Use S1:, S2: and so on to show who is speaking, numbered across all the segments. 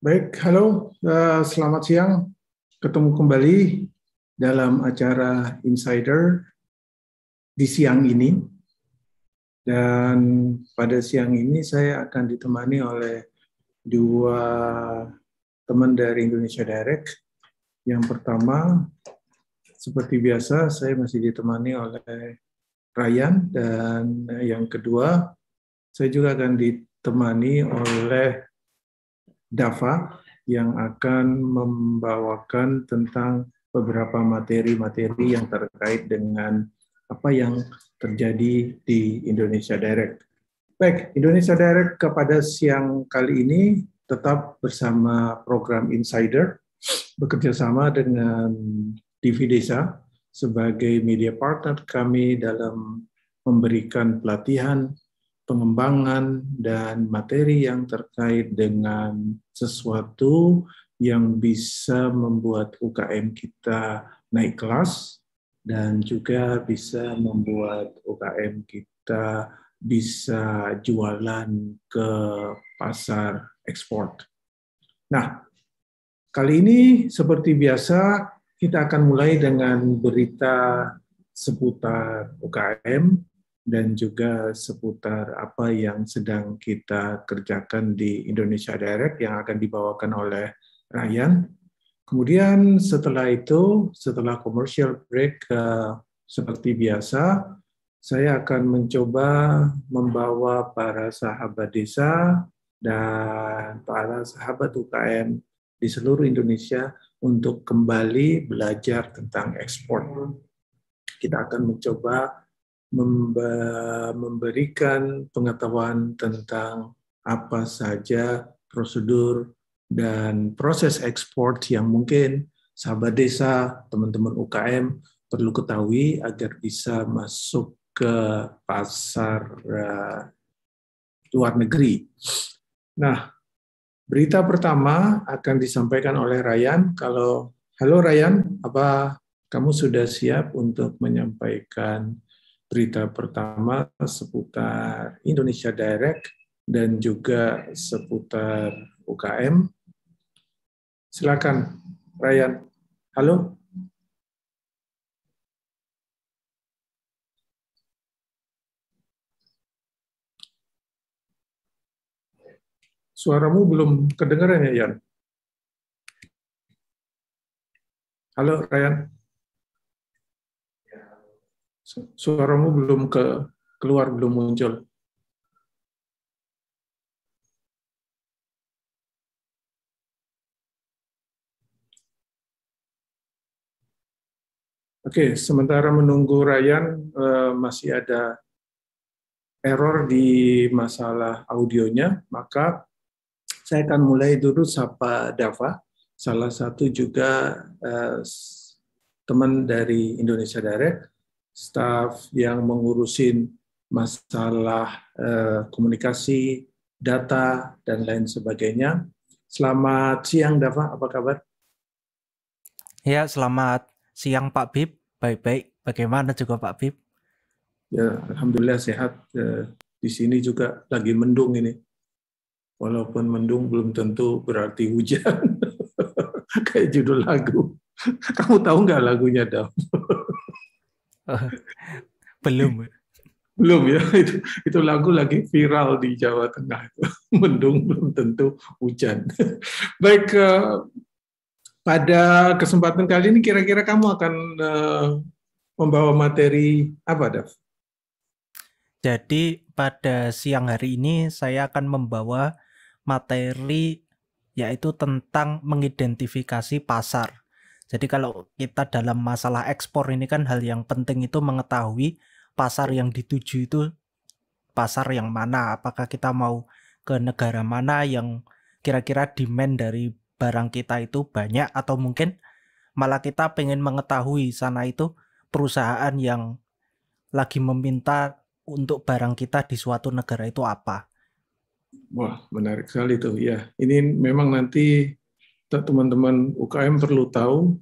S1: Baik, halo, selamat siang. Ketemu kembali dalam acara Insider di siang ini. Dan pada siang ini saya akan ditemani oleh dua teman dari Indonesia Direct. Yang pertama, seperti biasa, saya masih ditemani oleh Ryan. Dan yang kedua, saya juga akan ditemani oleh Dava yang akan membawakan tentang beberapa materi-materi yang terkait dengan apa yang terjadi di Indonesia Direct. Baik, Indonesia Direct kepada siang kali ini tetap bersama program Insider, bekerja sama dengan TV Desa sebagai media partner kami dalam memberikan pelatihan, pengembangan, dan materi yang terkait dengan sesuatu yang bisa membuat UKM kita naik kelas dan juga bisa membuat UKM kita bisa jualan ke pasar ekspor. Nah, kali ini seperti biasa kita akan mulai dengan berita seputar UKM dan juga seputar apa yang sedang kita kerjakan di Indonesia Direct yang akan dibawakan oleh Ryan. Kemudian setelah itu, setelah commercial break, seperti biasa, saya akan mencoba membawa para sahabat desa dan para sahabat UKM di seluruh Indonesia untuk kembali belajar tentang ekspor. Kita akan mencoba memberikan pengetahuan tentang apa saja prosedur dan proses ekspor yang mungkin sahabat desa, teman-teman UKM perlu ketahui agar bisa masuk ke pasar luar negeri. Nah, berita pertama akan disampaikan oleh Ryan. Halo Ryan, apa kamu sudah siap untuk menyampaikan berita pertama seputar Indonesia Direct dan juga seputar UKM? Silakan, Ryan. Halo. Suaramu belum kedengaran ya, Yan? Halo, Ryan. Suaramu belum keluar, belum muncul. Oke, sementara menunggu Ryan, masih ada error di masalah audionya, maka saya akan mulai dulu sapa Dava, salah satu juga teman dari Indonesia Direct, staf yang mengurusin masalah komunikasi, data, dan lain sebagainya. Selamat siang, Dava. Apa kabar?
S2: Ya, selamat siang Pak Bib. Baik-baik. Bagaimana juga Pak Bib?
S1: Ya, alhamdulillah sehat. Di sini juga lagi mendung ini. Walaupun mendung belum tentu berarti hujan. Kayak judul lagu. Kamu tahu nggak lagunya, Dav?
S2: Belum.
S1: Belum ya, itu lagu lagi viral di Jawa Tengah. Mendung belum tentu hujan. Baik, pada kesempatan kali ini kira-kira kamu akan membawa materi apa, Dav?
S2: Jadi pada siang hari ini saya akan membawa materi yaitu tentang mengidentifikasi pasar. Jadi kalau kita dalam masalah ekspor ini kan hal yang penting itu mengetahui pasar yang dituju itu pasar yang mana. Apakah kita mau ke negara mana yang kira-kira demand dari barang kita itu banyak atau mungkin malah kita pengen mengetahui sana itu perusahaan yang lagi meminta untuk barang kita di suatu negara itu apa.
S1: Wah, menarik sekali tuh. Ya, ini memang nanti teman-teman UKM perlu tahu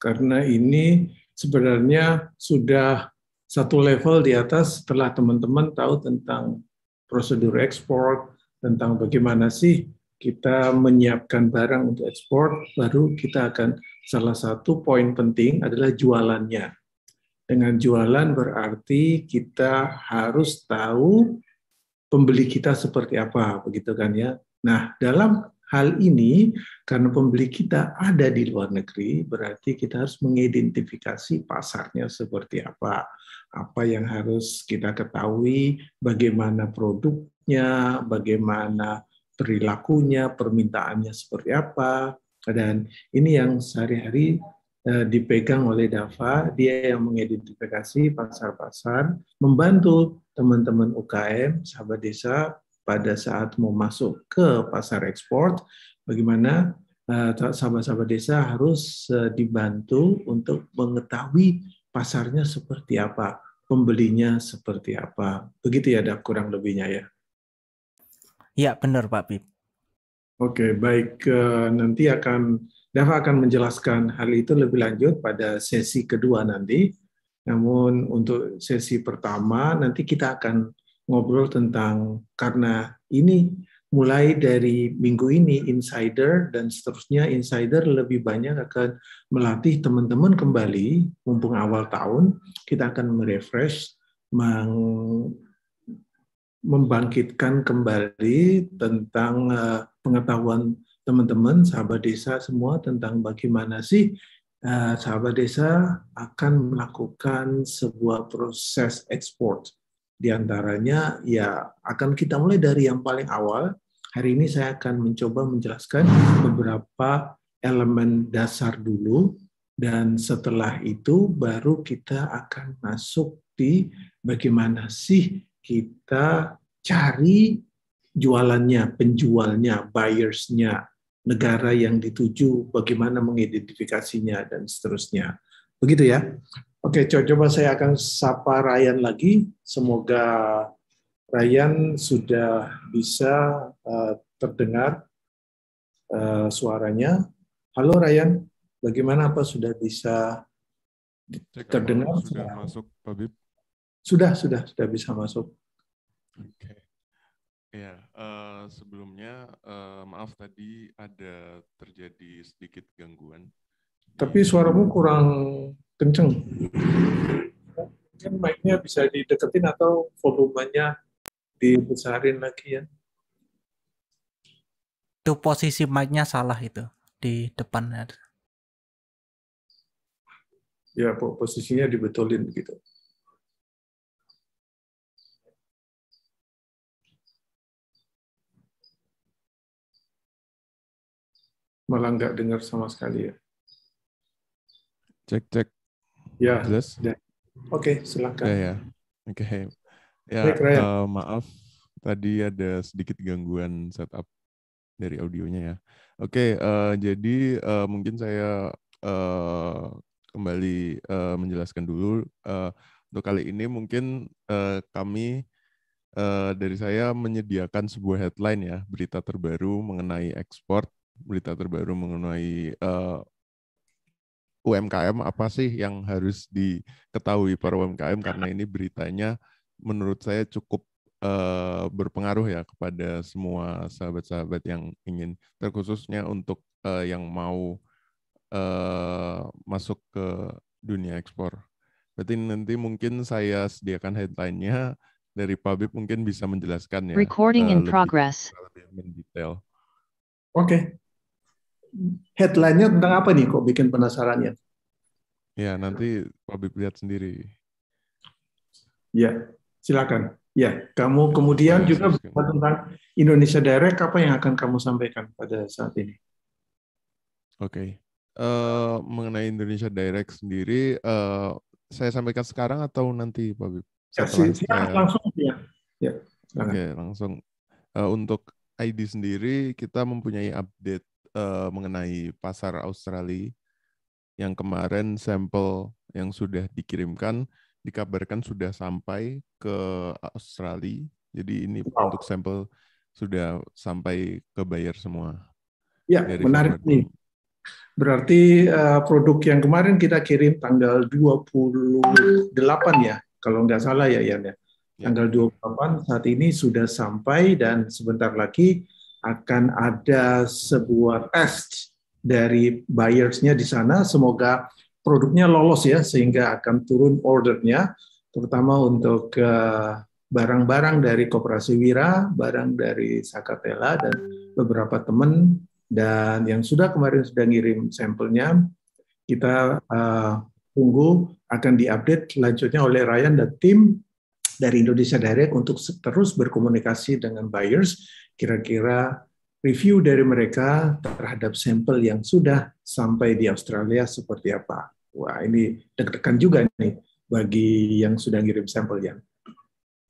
S1: karena ini sebenarnya sudah satu level di atas setelah teman-teman tahu tentang prosedur ekspor, tentang bagaimana sih kita menyiapkan barang untuk ekspor, baru kita akan salah satu poin penting adalah jualannya. Dengan jualan berarti kita harus tahu pembeli kita seperti apa, begitu kan ya. Nah, dalam hal ini, karena pembeli kita ada di luar negeri, berarti kita harus mengidentifikasi pasarnya seperti apa yang harus kita ketahui, bagaimana produknya, bagaimana perilakunya, permintaannya seperti apa, dan ini yang sehari-hari dipegang oleh Dava. Dia yang mengidentifikasi pasar-pasar, membantu teman-teman UKM, sahabat desa, pada saat mau masuk ke pasar ekspor, bagaimana sahabat-sahabat desa harus dibantu untuk mengetahui pasarnya seperti apa, pembelinya seperti apa. Begitu ya, kurang lebihnya ya.
S2: Iya, benar Pak Bib.
S1: Oke, baik. Nanti Dava akan menjelaskan hal itu lebih lanjut pada sesi kedua nanti. Namun untuk sesi pertama nanti kita akan ngobrol tentang, karena ini mulai dari minggu ini insider dan seterusnya, insider lebih banyak akan melatih teman-teman kembali, mumpung awal tahun, kita akan merefresh, membangkitkan kembali tentang pengetahuan teman-teman, sahabat desa semua, tentang bagaimana sih sahabat desa akan melakukan sebuah proses ekspor. Di antaranya ya akan kita mulai dari yang paling awal. Hari ini saya akan mencoba menjelaskan beberapa elemen dasar dulu, dan setelah itu baru kita akan masuk di bagaimana sih kita cari jualannya, penjualnya, buyers-nya, negara yang dituju, bagaimana mengidentifikasinya, dan seterusnya. Begitu ya. Oke, coba saya akan sapa Ryan lagi. Semoga Ryan sudah bisa terdengar suaranya. Halo Ryan, bagaimana, apa sudah bisa terdengar?
S3: Sudah masuk, Pak Bib?
S1: Sudah bisa masuk.
S3: Oke. Ya, sebelumnya maaf tadi ada terjadi sedikit gangguan.
S1: Tapi suaramu kurang kenceng. Mungkin mic-nya bisa dideketin atau volumenya dibesarin lagi ya.
S2: Itu posisi mic-nya salah itu di depan.
S1: Ya, posisinya dibetulin gitu. Malah nggak dengar sama sekali ya.
S3: Cek.
S1: Ya.
S3: Jelas?
S1: Oke, silakan.
S3: Ya. Oke. Ya, maaf tadi ada sedikit gangguan setup dari audionya ya. Oke, jadi mungkin saya kembali menjelaskan dulu. Untuk kali ini mungkin kami dari saya menyediakan sebuah headline ya, berita terbaru mengenai ekspor, berita terbaru mengenai UMKM, apa sih yang harus diketahui para UMKM, karena ini beritanya menurut saya cukup berpengaruh ya kepada semua sahabat-sahabat yang ingin, terkhususnya untuk yang mau masuk ke dunia ekspor. Berarti nanti mungkin saya sediakan headline-nya, dari Pak Bib mungkin bisa menjelaskan ya.
S4: Recording in progress.
S3: Lebih mendetail.
S1: Oke. Headline-nya tentang apa nih, kok bikin penasaran ya?
S3: Ya, nanti Pak Bib lihat sendiri.
S1: Ya, silakan. Ya, kamu kemudian juga tentang Indonesia Direct, apa yang akan kamu sampaikan pada saat ini?
S3: Oke. Mengenai Indonesia Direct sendiri, saya sampaikan sekarang atau nanti, Pak Bib?
S1: Langsung ya.
S3: Oke, langsung. Untuk ID sendiri, kita mempunyai update mengenai pasar Australia yang kemarin sampel yang sudah dikirimkan dikabarkan sudah sampai ke Australia. Jadi ini untuk sampel sudah sampai ke buyer semua.
S1: Ya, menarik nih. Berarti produk yang kemarin kita kirim tanggal 28 ya, kalau nggak salah ya Yan ya. Tanggal 28 saat ini sudah sampai, dan sebentar lagi akan ada sebuah tes dari buyers-nya di sana. Semoga produknya lolos ya, sehingga akan turun ordernya, terutama untuk barang-barang dari Koperasi Wira, barang dari Sakatela, dan beberapa teman, dan yang kemarin sudah ngirim sampelnya, kita tunggu akan diupdate selanjutnya oleh Ryan dan tim dari Indonesia Direct untuk terus berkomunikasi dengan buyers, kira-kira review dari mereka terhadap sampel yang sudah sampai di Australia seperti apa. Wah, ini deg-degan juga nih bagi yang sudah ngirim sampelnya.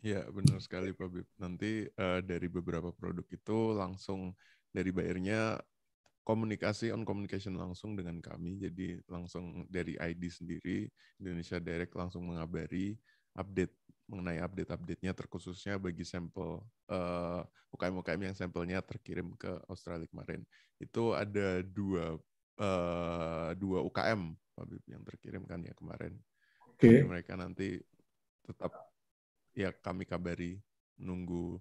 S3: Ya, benar sekali Pak Bib. Nanti dari beberapa produk itu langsung dari buyernya on communication langsung dengan kami. Jadi langsung dari ID sendiri, Indonesia Direct langsung mengabari mengenai update-nya, terkhususnya bagi sampel UKM-UKM yang sampelnya terkirim ke Australia kemarin. Itu ada dua UKM Pak Bib yang terkirim kan ya kemarin. Jadi mereka nanti tetap ya kami kabari, nunggu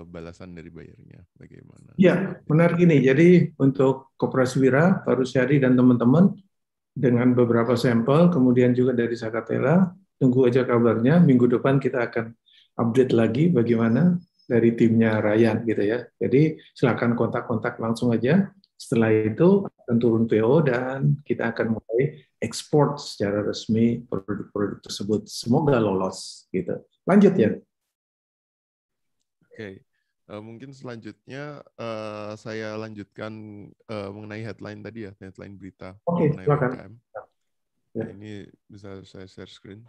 S3: balasan dari bayarnya bagaimana.
S1: Ya, benar gini. Jadi untuk Koperasi Wira, Pak Rusyadi dan teman-teman dengan beberapa sampel, kemudian juga dari Sakatela, tunggu aja kabarnya. Minggu depan kita akan update lagi bagaimana dari timnya Ryan gitu ya. Jadi silakan kontak-kontak langsung aja. Setelah itu akan turun PO dan kita akan mulai ekspor secara resmi produk-produk tersebut. Semoga lolos gitu. Lanjut ya.
S3: Oke. Mungkin selanjutnya saya lanjutkan mengenai headline tadi ya, headline berita mengenai UMKM. Ya. Nah, ini bisa saya share screen.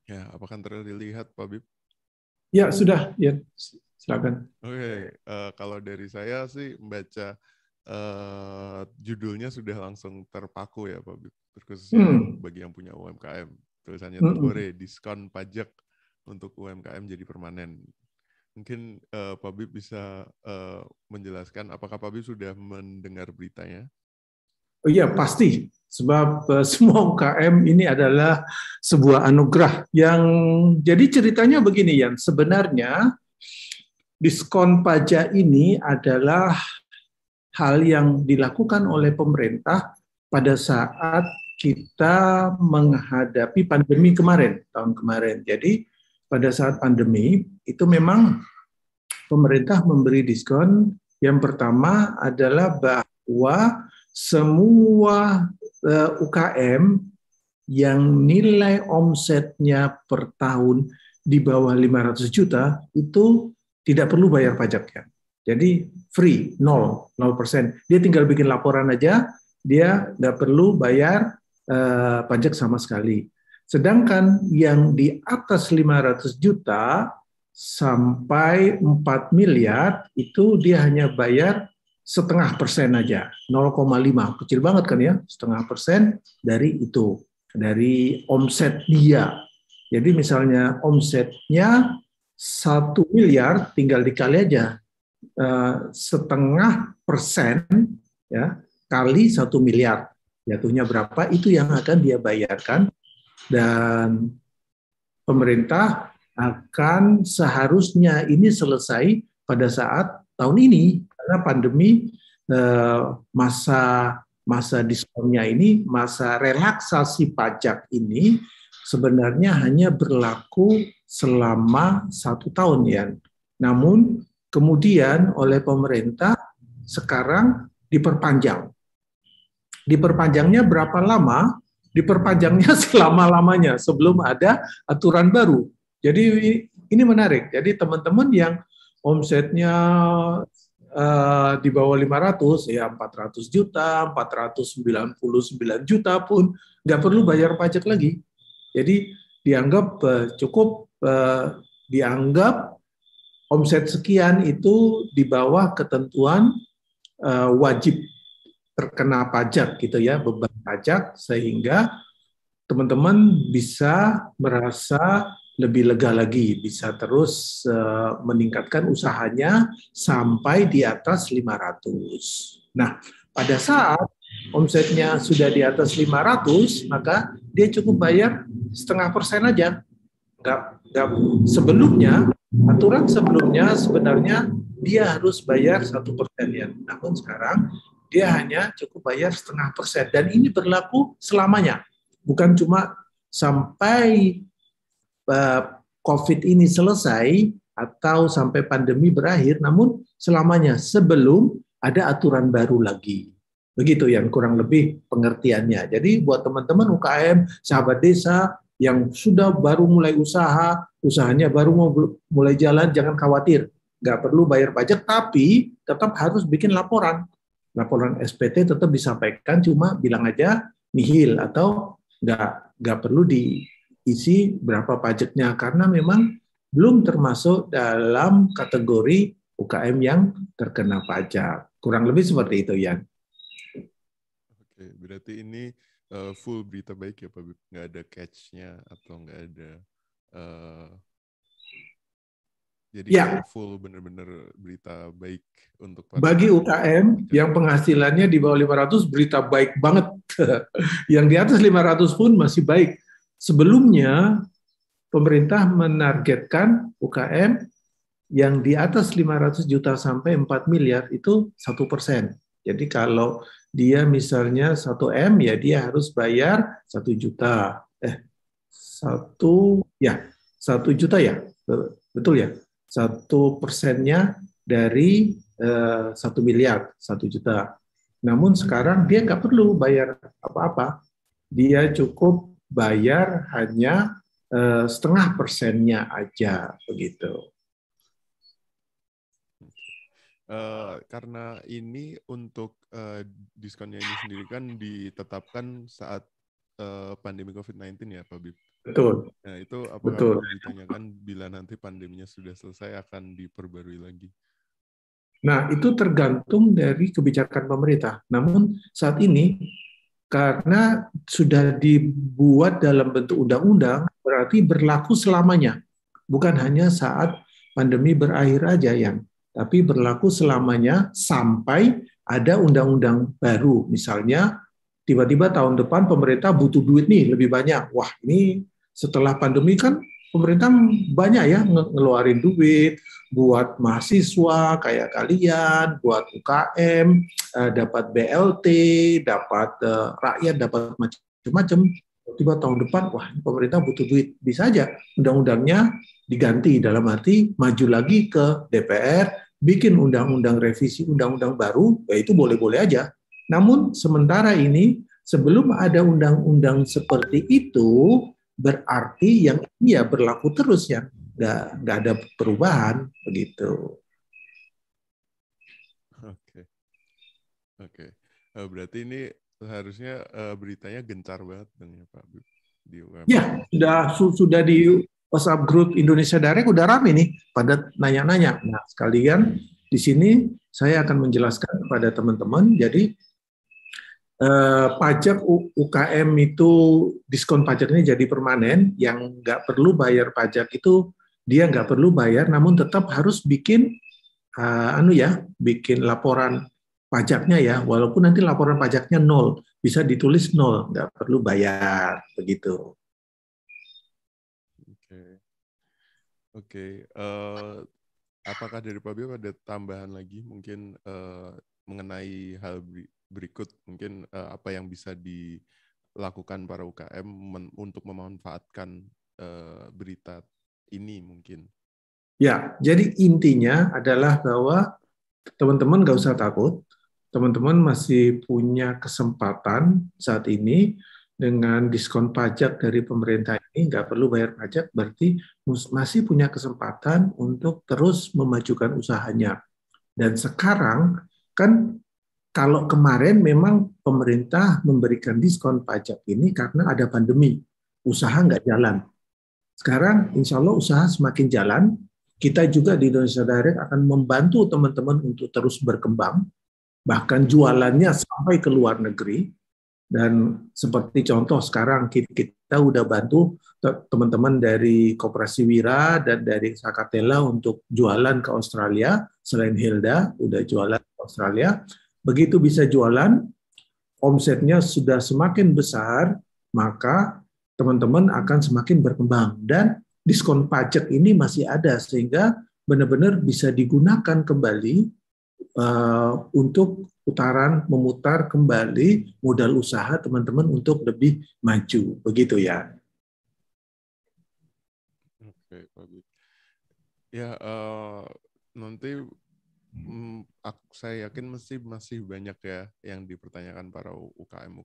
S3: Ya, apakah terlihat Pak Bib?
S1: Ya, sudah. Ya, silakan.
S3: Oke, kalau dari saya sih membaca judulnya sudah langsung terpaku ya Pak Bib, terkhususnya bagi yang punya UMKM. Tulisannya Tore, diskon pajak untuk UMKM jadi permanen. Mungkin Pak Bib bisa menjelaskan apakah Pak Bib sudah mendengar beritanya?
S1: Oh iya, pasti. Sebab semua UKM ini adalah sebuah anugerah yang jadi ceritanya begini Yan. Sebenarnya diskon pajak ini adalah hal yang dilakukan oleh pemerintah pada saat kita menghadapi pandemi tahun kemarin. Jadi pada saat pandemi itu memang pemerintah memberi diskon. Yang pertama adalah bahwa semua UKM yang nilai omsetnya per tahun di bawah 500 juta itu tidak perlu bayar pajaknya. Jadi free, 0%. Dia tinggal bikin laporan aja, dia nggak perlu bayar pajak sama sekali. Sedangkan yang di atas 500 juta sampai 4 miliar itu dia hanya bayar 0,5% aja, 0,5, kecil banget kan ya, 0,5% dari itu, dari omset dia. Jadi misalnya omsetnya 1 miliar, tinggal dikali aja 0,5% ya kali 1 miliar, jatuhnya berapa, itu yang akan dia bayarkan, dan pemerintah akan seharusnya ini selesai pada saat tahun ini. Karena pandemi, masa diskonnya ini, masa relaksasi pajak ini sebenarnya hanya berlaku selama 1 tahun ya. Namun kemudian oleh pemerintah sekarang diperpanjang. Diperpanjangnya berapa lama? Diperpanjangnya selama-lamanya sebelum ada aturan baru. Jadi ini menarik. Jadi teman-teman yang omsetnya di bawah 500, ya 400 juta, 499 juta pun nggak perlu bayar pajak lagi. Jadi dianggap cukup, dianggap omset sekian itu di bawah ketentuan wajib terkena pajak gitu ya, beban pajak, sehingga teman-teman bisa merasa lebih lega lagi, bisa terus meningkatkan usahanya sampai di atas 500. Nah, pada saat omsetnya sudah di atas 500, maka dia cukup bayar 0,5% aja. Sebelumnya Aturan sebelumnya sebenarnya dia harus bayar 1% ya. Namun sekarang dia hanya cukup bayar 0,5%. Dan ini berlaku selamanya. Bukan cuma sampai COVID ini selesai atau sampai pandemi berakhir, namun selamanya sebelum ada aturan baru lagi. Begitu yang kurang lebih pengertiannya. Jadi buat teman-teman UKM, sahabat desa yang sudah baru mulai usahanya baru mau mulai jalan, jangan khawatir. Nggak perlu bayar pajak, tapi tetap harus bikin laporan. Laporan SPT tetap disampaikan, cuma bilang aja nihil atau nggak perlu diisi berapa pajaknya, karena memang belum termasuk dalam kategori UKM yang terkena pajak. Kurang lebih seperti itu, Yan.
S3: Oke, berarti ini full berita baik ya Pak Bib? Nggak ada catch-nya atau nggak ada... Jadi
S1: ya,
S3: full benar-benar berita baik untuk
S1: bagi UKM yang penghasilannya di bawah 500 berita baik banget. Yang di atas 500 pun masih baik. Sebelumnya pemerintah menargetkan UKM yang di atas 500 juta sampai 4 miliar itu 1%. Jadi kalau dia misalnya 1 M ya dia harus bayar 1 juta. 1 juta ya. Betul ya. 1%-nya dari 1 miliar, 1 juta. Namun sekarang dia nggak perlu bayar apa-apa. Dia cukup bayar hanya 0,5%-nya aja, begitu.
S3: Karena ini untuk diskonnya ini sendiri kan ditetapkan saat pandemi COVID-19 ya Pak Bib?
S1: Betul.
S3: Nah itu apakah perlu ditanyakan bila nanti pandeminya sudah selesai akan diperbarui lagi?
S1: Nah itu tergantung dari kebijakan pemerintah. Namun saat ini karena sudah dibuat dalam bentuk undang-undang, berarti berlaku selamanya. Bukan hanya saat pandemi berakhir aja, Yan. Tapi berlaku selamanya sampai ada undang-undang baru. Misalnya, tiba-tiba tahun depan pemerintah butuh duit nih, lebih banyak. Wah, ini setelah pandemi kan pemerintah banyak ya ngeluarin duit buat mahasiswa kayak kalian, buat UKM, dapat BLT, dapat rakyat, dapat macam-macam. Tiba tahun depan, wah pemerintah butuh duit. Bisa aja undang-undangnya diganti, dalam arti maju lagi ke DPR, bikin undang-undang revisi, undang-undang baru, ya itu boleh-boleh aja. Namun sementara ini, sebelum ada undang-undang seperti itu, berarti yang ini ya berlaku terus ya, nggak ada perubahan begitu.
S3: Oke. Berarti ini harusnya beritanya gencar banget dong ya Pak di UMR.
S1: Ya, sudah di WhatsApp grup Indonesia Direct udah rame nih pada nanya-nanya. Nah, sekalian di sini saya akan menjelaskan kepada teman-teman. Jadi pajak UKM itu diskon pajaknya jadi permanen, yang nggak perlu bayar pajak itu dia nggak perlu bayar, namun tetap harus bikin bikin laporan pajaknya ya, walaupun nanti laporan pajaknya 0, bisa ditulis 0, nggak perlu bayar begitu.
S3: Oke. Apakah dari Pak Bib ada tambahan lagi mungkin mengenai hal berikut, mungkin apa yang bisa dilakukan para UKM untuk memanfaatkan berita ini mungkin?
S1: Ya, jadi intinya adalah bahwa teman-teman nggak usah takut, teman-teman masih punya kesempatan saat ini dengan diskon pajak dari pemerintah ini, nggak perlu bayar pajak, berarti masih punya kesempatan untuk terus memajukan usahanya. Dan sekarang kan kalau kemarin memang pemerintah memberikan diskon pajak ini karena ada pandemi, usaha nggak jalan. Sekarang insya Allah usaha semakin jalan, kita juga di Indonesia Direct akan membantu teman-teman untuk terus berkembang, bahkan jualannya sampai ke luar negeri. Dan seperti contoh sekarang kita udah bantu teman-teman dari Koperasi Wira dan dari Sakatela untuk jualan ke Australia, selain Hilda udah jualan ke Australia. Begitu bisa jualan, omsetnya sudah semakin besar, maka teman-teman akan semakin berkembang. Dan diskon pajak ini masih ada, sehingga benar-benar bisa digunakan kembali untuk memutar kembali modal usaha teman-teman untuk lebih maju, begitu ya.
S3: Oke, bagus. Ya, nanti saya yakin masih banyak ya yang dipertanyakan para UKM.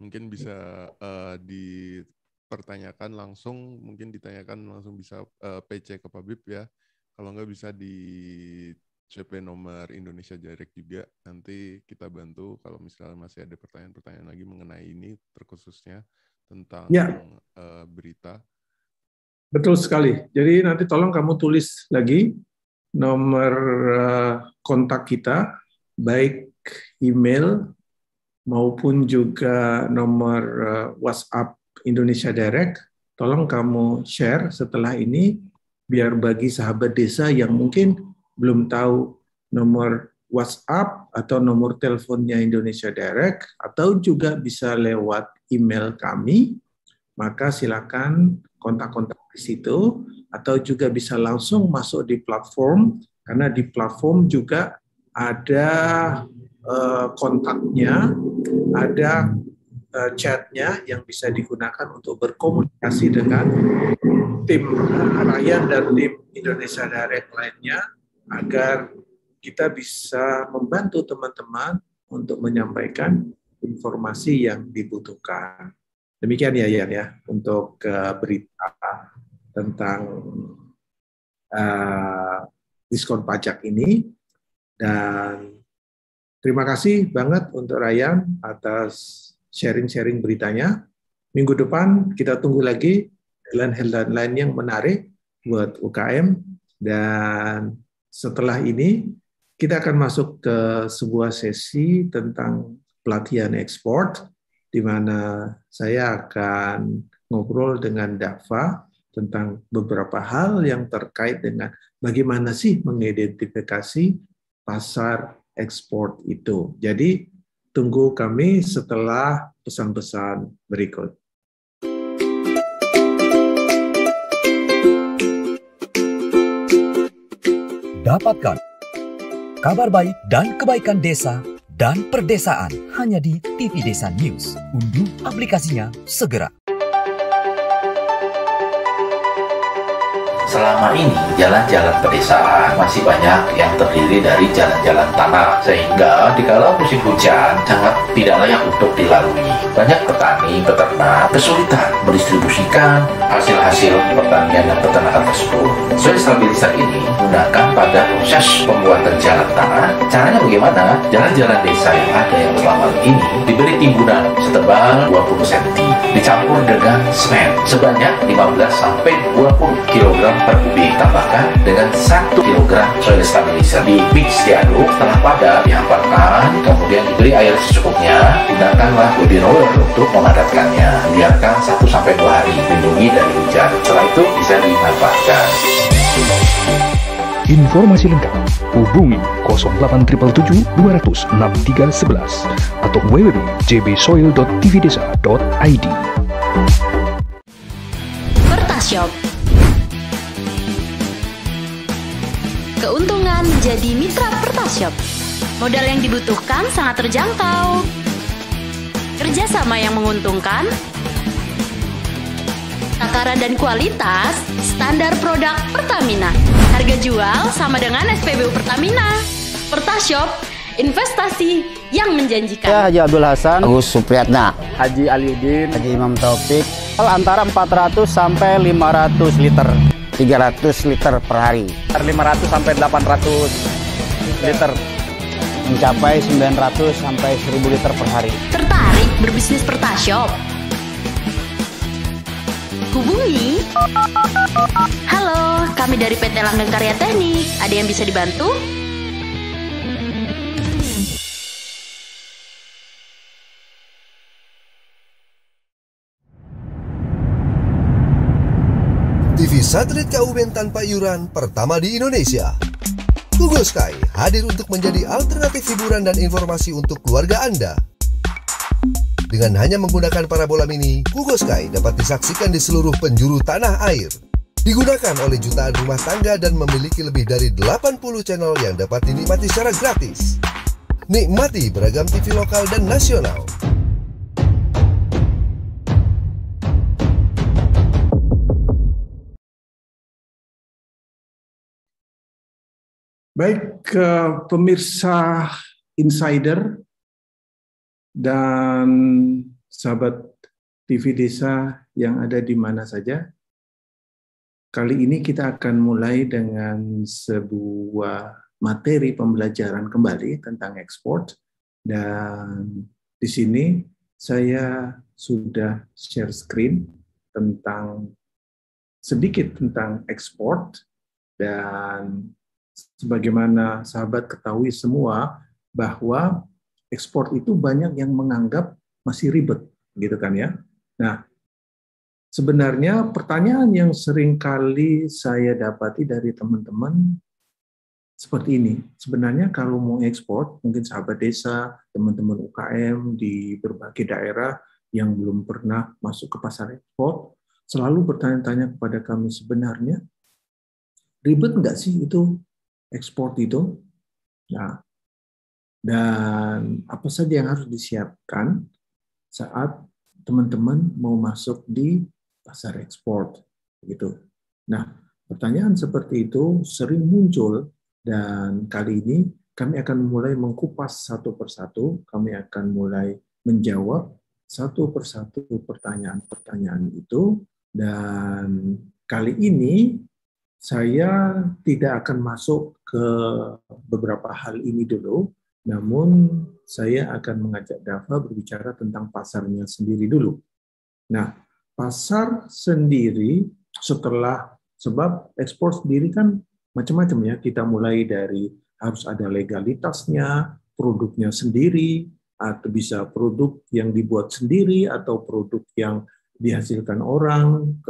S3: Mungkin bisa dipertanyakan langsung, mungkin ditanyakan langsung bisa PC ke Pak Bib ya. Kalau nggak bisa di CP nomor Indonesia Direct juga, nanti kita bantu kalau misalnya masih ada pertanyaan-pertanyaan lagi mengenai ini, terkhususnya tentang berita.
S1: Betul sekali. Jadi nanti tolong kamu tulis lagi nomor kontak kita, baik email maupun juga nomor WhatsApp Indonesia Direct. Tolong kamu share setelah ini, biar bagi sahabat desa yang mungkin belum tahu nomor WhatsApp atau nomor teleponnya Indonesia Direct, atau juga bisa lewat email kami, maka silakan kontak-kontak di situ, atau juga bisa langsung masuk di platform, karena di platform juga ada kontaknya, ada chatnya yang bisa digunakan untuk berkomunikasi dengan tim Ryan dan tim Indonesia Direct lainnya, agar kita bisa membantu teman-teman untuk menyampaikan informasi yang dibutuhkan. Demikian ya Yan ya, untuk berita tentang diskon pajak ini. Dan terima kasih banget untuk Ryan atas sharing-sharing beritanya. Minggu depan kita tunggu lagi headline-headline yang menarik buat UKM. Dan setelah ini kita akan masuk ke sebuah sesi tentang pelatihan ekspor, di mana saya akan ngobrol dengan Dava tentang beberapa hal yang terkait dengan bagaimana sih mengidentifikasi pasar ekspor itu. Jadi tunggu kami setelah pesan-pesan berikut.
S4: Dapatkan kabar baik dan kebaikan desa dan perdesaan hanya di TV Desa News. Unduh aplikasinya segera.
S5: Selama ini, jalan-jalan pedesaan masih banyak yang terdiri dari jalan-jalan tanah, sehingga dikala musim hujan sangat tidak layak untuk dilalui. Banyak petani, peternak kesulitan mendistribusikan hasil-hasil pertanian dan peternakan tersebut. Soil stabilizer ini menggunakan pada proses pembuatan jalan tanah. Caranya bagaimana? Jalan-jalan desa yang ada yang selama ini diberi timbunan setebal 20 cm, dicampur dengan semen sebanyak 15-20 kg per kubik, tambahkan dengan 1 kg soil stabilizer, di mix diaduk, setelah padat dihamparkan, kemudian diberi air secukupnya. Gunakanlah body roller untuk memadatkannya, biarkan 1-2 hari, lindungi dari hujan, setelah itu bisa dimanfaatkan.
S6: Informasi lengkap hubungi 0877 200 6311 atau www.jbsoil.tvdesa.id.
S7: Pertashop. Keuntungan menjadi mitra Pertashop. Modal yang dibutuhkan sangat terjangkau. Kerjasama yang menguntungkan. Takaran dan kualitas standar produk Pertamina. Harga jual sama dengan SPBU Pertamina. Pertashop, investasi yang menjanjikan.
S8: Saya Haji Abdul Hasan,
S9: Agus Supriyatna,
S8: Haji Aliuddin,
S9: Haji Imam Taufik.
S8: Antara 400 sampai 500 liter.
S9: 300 liter per hari.
S8: 500 sampai 800 liter.
S9: Mencapai 900 sampai 1000 liter per hari.
S7: Tertarik berbisnis Pertashop? Hubungi. Halo, kami dari PT Langgeng Karya Teknik. Ada yang bisa dibantu?
S10: TV satelit KUBN tanpa iuran pertama di Indonesia. Google Sky hadir untuk menjadi alternatif hiburan dan informasi untuk keluarga Anda. Dengan hanya menggunakan parabola mini, Google Sky dapat disaksikan di seluruh penjuru tanah air. Digunakan oleh jutaan rumah tangga dan memiliki lebih dari 80 channel yang dapat dinikmati secara gratis. Nikmati beragam TV lokal dan nasional.
S1: Baik, pemirsa Insider dan sahabat TV Desa yang ada di mana saja. Kali ini kita akan mulai dengan sebuah materi pembelajaran kembali tentang ekspor. Dan di sini saya sudah share screen sedikit tentang ekspor. Dan sebagaimana sahabat ketahui semua bahwa ekspor itu banyak yang menganggap masih ribet, gitu kan ya. Nah, sebenarnya pertanyaan yang sering kali saya dapati dari teman-teman seperti ini. Sebenarnya kalau mau ekspor, mungkin sahabat desa, teman-teman UKM di berbagai daerah yang belum pernah masuk ke pasar ekspor, selalu bertanya-tanya kepada kami, sebenarnya ribet nggak sih itu ekspor itu? Nah, dan apa saja yang harus disiapkan saat teman-teman mau masuk di pasar ekspor, gitu. Nah, pertanyaan seperti itu sering muncul dan kali ini kami akan mulai mengkupas satu persatu. Kami akan mulai menjawab satu persatu pertanyaan-pertanyaan itu. Dan kali ini saya tidak akan masuk ke beberapa hal ini dulu, namun saya akan mengajak Dava berbicara tentang pasarnya sendiri dulu. Nah, pasar sendiri sebab ekspor sendiri kan macam-macam ya. Kita mulai dari harus ada legalitasnya, produknya sendiri, atau bisa produk yang dibuat sendiri atau produk yang dihasilkan orang,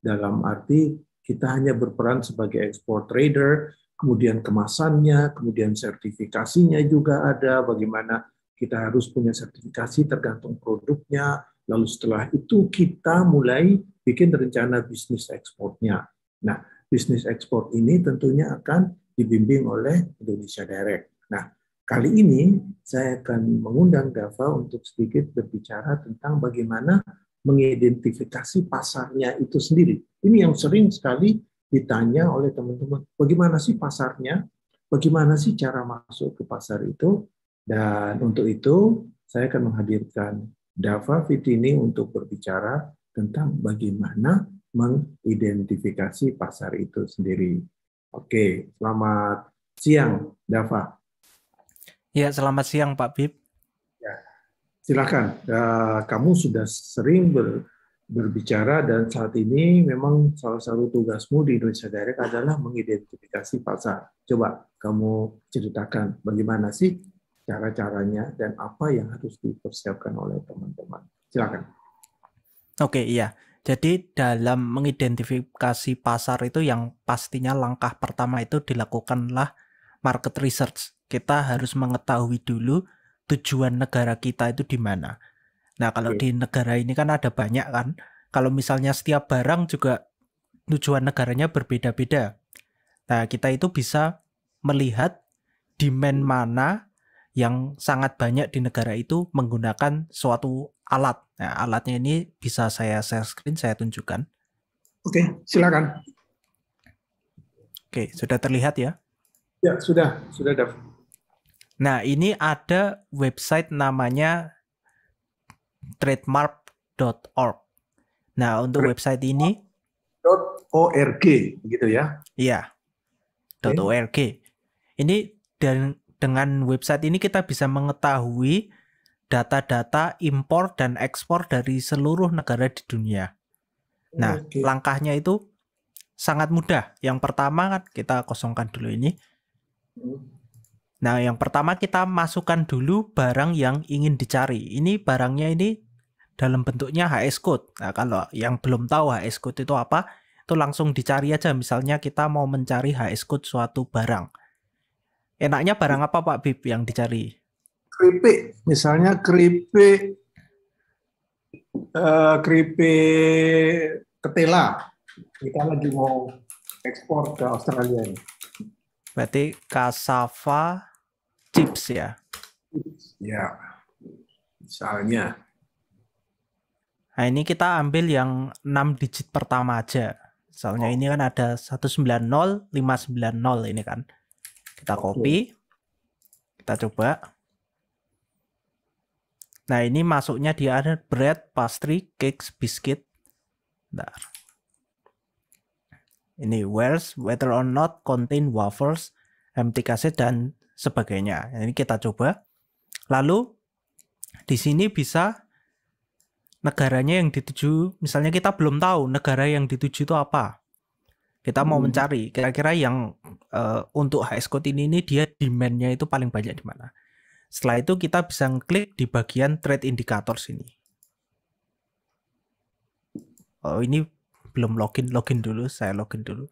S1: dalam arti kita hanya berperan sebagai export trader, kemudian kemasannya, kemudian sertifikasinya juga ada, bagaimana kita harus punya sertifikasi tergantung produknya. Lalu setelah itu kita mulai bikin rencana bisnis ekspornya. Nah, bisnis ekspor ini tentunya akan dibimbing oleh Indonesia Direct. Nah, kali ini saya akan mengundang Dava untuk sedikit berbicara tentang bagaimana mengidentifikasi pasarnya itu sendiri. Ini yang sering sekali ditanya oleh teman-teman, bagaimana sih pasarnya? Bagaimana sih cara masuk ke pasar itu? Dan untuk itu, saya akan menghadirkan Dava Fitini untuk berbicara tentang bagaimana mengidentifikasi pasar itu sendiri. Oke, selamat siang, Dava.
S2: Ya, selamat siang, Pak Bib.
S1: Ya, silakan. Kamu sudah sering berbicara dan saat ini memang salah satu tugasmu di Indonesia Direct adalah mengidentifikasi pasar. Coba kamu ceritakan bagaimana sih cara-caranya dan apa yang harus dipersiapkan oleh teman-teman. Silakan.
S2: Oke, iya. Jadi dalam mengidentifikasi pasar itu yang pastinya langkah pertama itu dilakukanlah market research. Kita harus mengetahui dulu tujuan negara kita itu di mana. Nah, kalau di negara ini kan ada banyak kan. Kalau misalnya setiap barang juga tujuan negaranya berbeda-beda. Nah, kita itu bisa melihat demand mana yang sangat banyak di negara itu menggunakan suatu alat. Nah, alatnya ini bisa saya share screen, saya tunjukkan.
S1: Oke, silakan.
S2: Oke, sudah terlihat ya?
S1: Ya, sudah Dav.
S2: Nah, ini ada website namanya trademark.org. Nah, untuk website ini
S1: .org gitu ya.
S2: Iya. .org. Ini dengan website ini kita bisa mengetahui data-data impor dan ekspor dari seluruh negara di dunia. Nah, langkahnya itu sangat mudah. Yang pertama kan kita kosongkan dulu ini. Nah, yang pertama kita masukkan dulu barang yang ingin dicari. Ini barangnya ini dalam bentuknya HS code. Nah, kalau yang belum tahu HS code itu apa, itu langsung dicari aja. Misalnya kita mau mencari HS code suatu barang. Enaknya barang apa Pak Bib yang dicari?
S1: Keripik, misalnya keripik ketela. Kita lagi mau ekspor ke Australia ini.
S2: Berarti cassava chips ya?
S1: Ya, misalnya.
S2: Nah ini kita ambil yang 6 digit pertama aja. Misalnya ini kan ada 190, 590 ini kan. Kita copy. Kita coba. Nah ini masuknya dia ada bread, pastry, cakes, biscuit. Bentar. Ini whether or not contain wafers, empty cassette dan sebagainya. Ini kita coba. Lalu di sini bisa negaranya yang dituju, misalnya kita belum tahu negara yang dituju itu apa. Kita mau mencari kira-kira yang untuk HS Code ini dia demand-nya itu paling banyak di mana. Setelah itu kita bisa klik di bagian Trade Indicators ini. Oh ini belum login dulu, saya login dulu.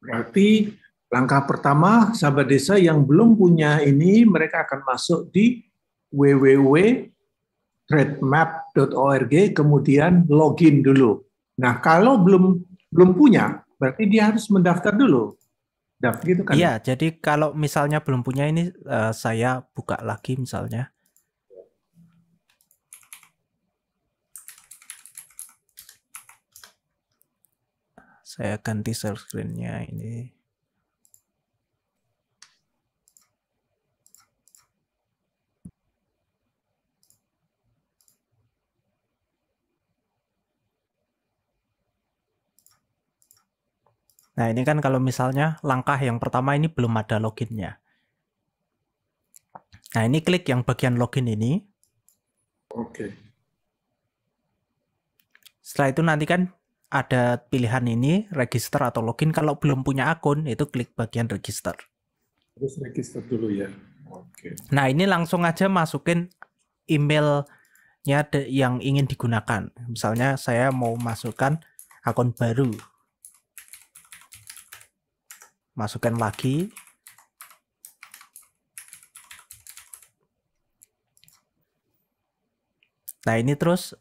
S1: Berarti langkah pertama sahabat desa yang belum punya ini mereka akan masuk di www.trademap.org kemudian login dulu. Nah, kalau belum punya, berarti dia harus mendaftar dulu. Daftar gitu kan?
S2: Iya, jadi kalau misalnya belum punya ini saya buka lagi misalnya. Saya ganti share screen-nya ini. Nah ini kan kalau misalnya langkah yang pertama ini belum ada loginnya. Nah ini klik yang bagian login ini.
S1: Oke.
S2: Setelah itu nanti kan ada pilihan ini, register atau login. Kalau belum punya akun itu klik bagian register.
S1: Terus register dulu ya. Oke.
S2: Nah ini langsung aja masukin emailnya yang ingin digunakan. Misalnya saya mau masukkan akun baru. Masukkan lagi. Nah ini terus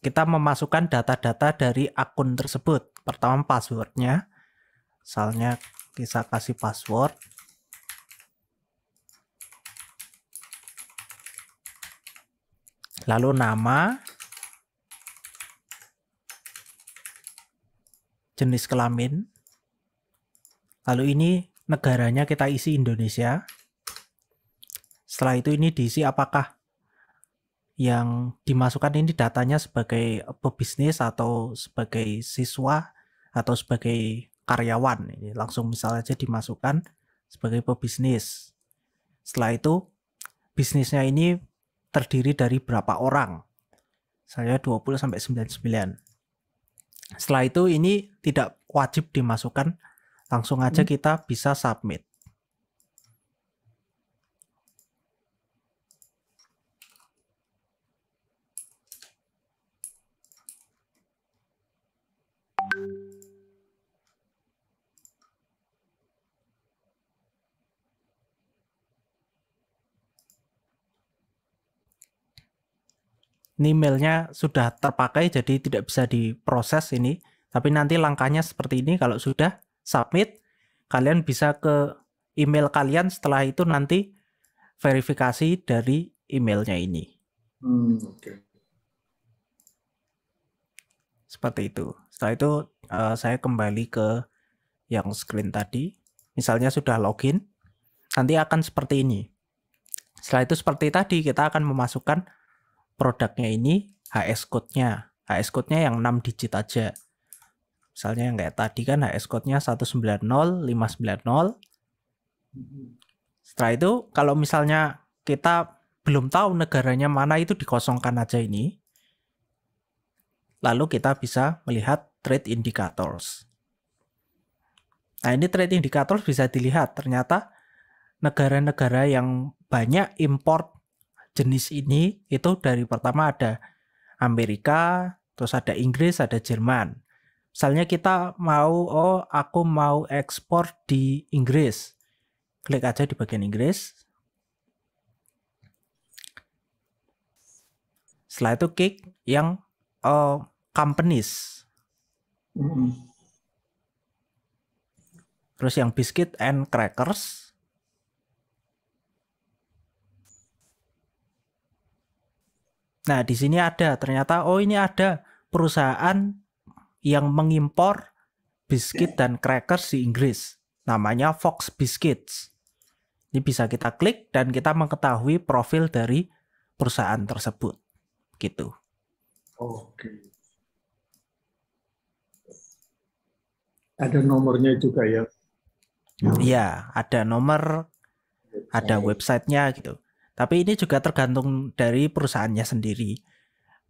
S2: kita memasukkan data-data dari akun tersebut. Pertama passwordnya. Misalnya kita kasih password. Lalu nama. Jenis kelamin. Lalu ini negaranya kita isi Indonesia. Setelah itu ini diisi apakah yang dimasukkan ini datanya sebagai pebisnis atau sebagai siswa atau sebagai karyawan. Ini langsung misal aja dimasukkan sebagai pebisnis. Setelah itu bisnisnya ini terdiri dari berapa orang. Saya 20 sampai 99. Setelah itu ini tidak wajib dimasukkan. Langsung aja kita bisa submit. Ini emailnya sudah terpakai jadi tidak bisa diproses ini. Tapi nanti langkahnya seperti ini. Kalau sudah submit, kalian bisa ke email kalian, setelah itu nanti verifikasi dari emailnya ini.
S1: Okay.
S2: Seperti itu. Setelah itu saya kembali ke yang screen tadi. Misalnya sudah login, nanti akan seperti ini. Setelah itu seperti tadi, kita akan memasukkan produknya ini, HS code-nya. HS code-nya yang 6 digit aja. Misalnya yang kayak tadi kan HS code-nya 190.590. Setelah itu kalau misalnya kita belum tahu negaranya mana, itu dikosongkan aja ini. Lalu kita bisa melihat trade indicators. Nah ini trade indicators bisa dilihat ternyata negara-negara yang banyak import jenis ini itu dari pertama ada Amerika, terus ada Inggris, ada Jerman. Misalnya kita mau, aku mau ekspor di Inggris. Klik aja di bagian Inggris. Setelah itu klik yang companies. Terus yang biscuit and crackers. Nah, di sini ada ternyata, oh ini ada perusahaan yang mengimpor biskuit dan crackers di Inggris. Namanya Fox Biscuits. Ini bisa kita klik dan kita mengetahui profil dari perusahaan tersebut. Gitu.
S1: Oke. Ada nomornya juga ya?
S2: Iya, ada nomor, ada websitenya gitu. Tapi ini juga tergantung dari perusahaannya sendiri.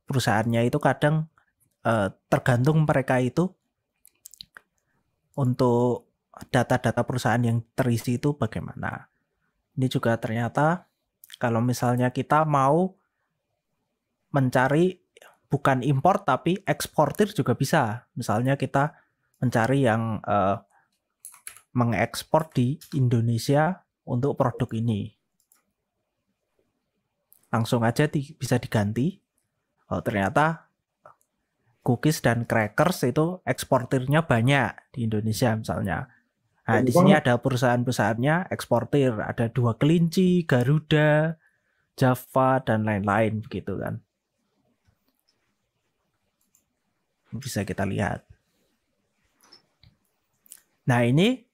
S2: Perusahaannya itu kadang tergantung mereka itu untuk data-data perusahaan yang terisi itu bagaimana. Ini juga ternyata kalau misalnya kita mau mencari bukan impor tapi eksportir juga bisa. Misalnya kita mencari yang mengekspor di Indonesia untuk produk ini. Langsung aja bisa diganti. Oh, ternyata cookies dan crackers itu eksportirnya banyak di Indonesia misalnya. Nah, di sini ada perusahaan-perusahaannya eksportir, ada 2 Kelinci, Garuda, Java dan lain-lain begitu kan. Bisa kita lihat. Nah, ini